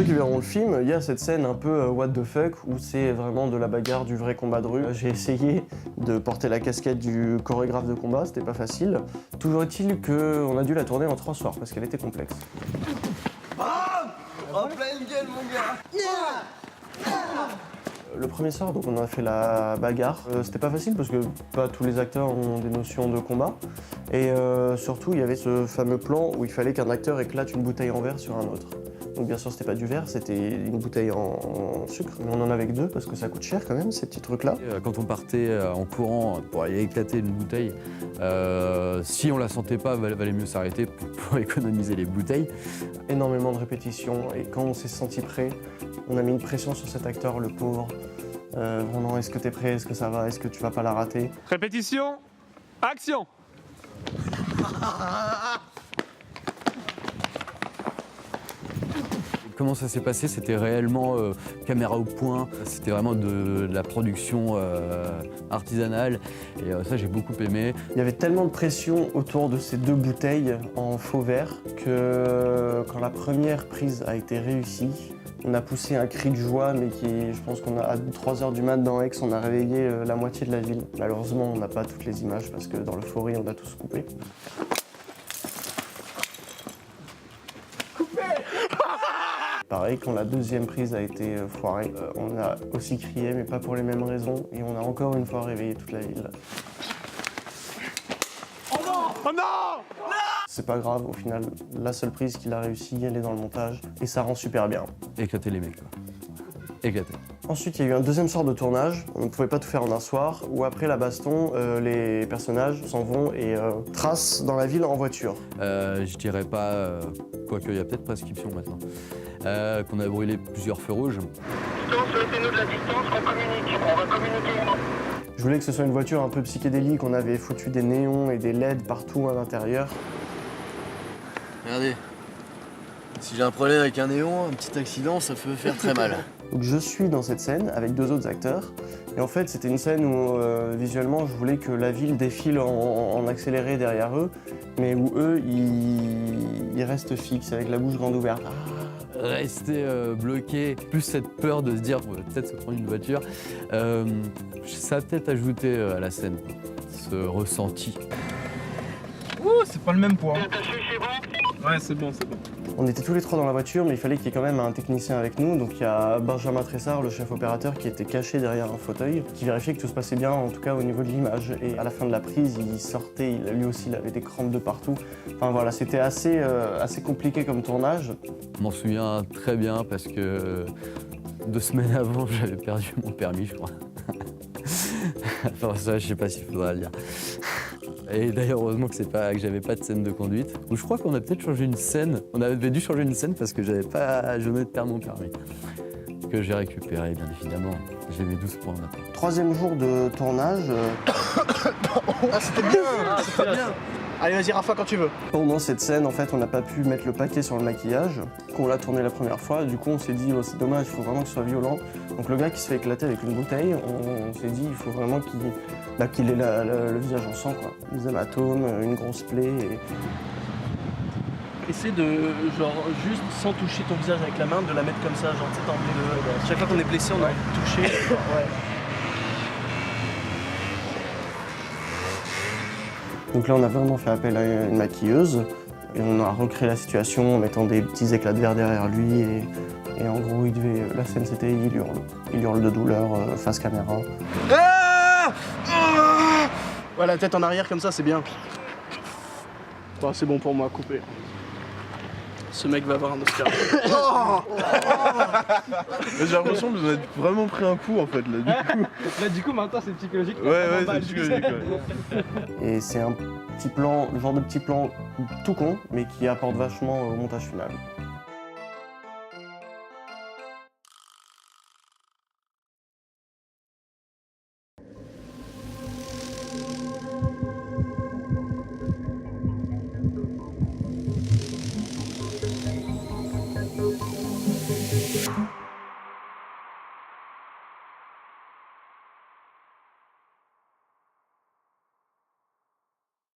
qui verront le film, il y a cette scène un peu what the fuck où c'est vraiment de la bagarre, du vrai combat de rue. J'ai essayé de porter la casquette du chorégraphe de combat, c'était pas facile. Toujours est-il qu'on a dû la tourner en 3 soirs parce qu'elle était complexe. Bam! En pleine gueule, mon gars! Le premier soir, donc on a fait la bagarre. C'était pas facile parce que pas tous les acteurs ont des notions de combat. Et surtout, il y avait ce fameux plan où il fallait qu'un acteur éclate une bouteille en verre sur un autre. Donc bien sûr, c'était pas du verre, c'était une bouteille en sucre. Mais on en avait que 2 parce que ça coûte cher quand même, ces petits trucs-là. Quand on partait en courant pour aller éclater une bouteille, si on la sentait pas, valait mieux s'arrêter pour économiser les bouteilles. Énormément de répétitions et quand on s'est senti prêt, on a mis une pression sur cet acteur, le pauvre. Vraiment, est-ce que t'es prêt? Est-ce que ça va? Est-ce que tu vas pas la rater? Répétition, action! Comment ça s'est passé? C'était réellement caméra au point, c'était vraiment de la production artisanale et ça j'ai beaucoup aimé. Il y avait tellement de pression autour de ces 2 bouteilles en faux verre que quand la première prise a été réussie, on a poussé un cri de joie, mais je pense qu'on a à 3 h du mat dans Aix, on a réveillé la moitié de la ville. Malheureusement, on n'a pas toutes les images parce que dans l'euphorie, on a tous coupé. Pareil, quand la 2e prise a été foirée, on a aussi crié, mais pas pour les mêmes raisons, et on a encore une fois réveillé toute la ville. Oh non! Oh non! C'est pas grave, au final, la seule prise qu'il a réussi, elle est dans le montage, et ça rend super bien. Éclater les mecs, quoi. Éclater. Ensuite, il y a eu un 2e soir de tournage. On ne pouvait pas tout faire en un soir, où après la baston, les personnages s'en vont et tracent dans la ville en voiture. Je dirais pas, quoique il y a peut-être prescription maintenant, qu'on a brûlé plusieurs feux rouges. Laissez-nous de la distance, on communique, on va communiquer. Je voulais que ce soit une voiture un peu psychédélique, on avait foutu des néons et des LED partout à l'intérieur. Regardez, si j'ai un problème avec un néon, un petit accident, ça peut faire très mal. Donc je suis dans cette scène avec 2 autres acteurs. Et en fait, c'était une scène où visuellement, je voulais que la ville défile en accéléré derrière eux, mais où eux, ils restent fixes avec la bouche grande ouverte. Rester bloqué, plus cette peur de se dire on va peut-être se prendre une voiture, ça a peut-être ajouté à la scène, ce ressenti. Ouh, c'est pas le même poids. C'est bon? Ouais, c'est bon, c'est bon. On était tous les 3 dans la voiture, mais il fallait qu'il y ait quand même un technicien avec nous. Donc il y a Benjamin Tressard, le chef opérateur, qui était caché derrière un fauteuil, qui vérifiait que tout se passait bien, en tout cas au niveau de l'image. Et à la fin de la prise, il sortait, lui aussi, il avait des crampes de partout. Enfin voilà, c'était assez compliqué comme tournage. Je m'en souviens très bien parce que 2 semaines avant, j'avais perdu mon permis, je crois. Enfin ça, je sais pas s'il faudra le dire. Et d'ailleurs, heureusement que j'avais pas de scène de conduite. Ou je crois qu'on a peut-être changé une scène. On avait dû changer une scène parce que je venais de perdre mon permis. Que j'ai récupéré, bien évidemment. J'ai mes 12 points maintenant. 3e jour de tournage. Ah, c'était bien! C'était bien! Allez, vas-y, Rafa, quand tu veux. Pendant cette scène, en fait, on n'a pas pu mettre le paquet sur le maquillage. Quand on l'a tourné la première fois, du coup, on s'est dit, oh, c'est dommage, il faut vraiment que ce soit violent. Donc le gars qui se fait éclater avec une bouteille, on s'est dit, il faut vraiment qu'il ait le visage en sang, quoi. Des hématomes, une grosse plaie. Et... Essaie de, genre, juste sans toucher ton visage avec la main, de la mettre comme ça, genre, tu sais, t'enlever chaque fois qu'on est blessé, on a touché. Ouais. Donc là, on a vraiment fait appel à une maquilleuse et on a recréé la situation en mettant des petits éclats de verre derrière lui et en gros, la scène c'était il hurle. Il hurle de douleur face caméra. Ah! Ah! Ouais, la tête en arrière comme ça, c'est bien. Bon, c'est bon pour moi, coupé. Ce mec va avoir un Oscar. J'ai l'impression que vous avez vraiment pris un coup en fait là du coup. Là, du coup, maintenant, c'est psychologique. Ouais, c'est psychologique. Ouais. Et c'est un petit plan, le genre de petit plan tout con, mais qui apporte vachement au montage final.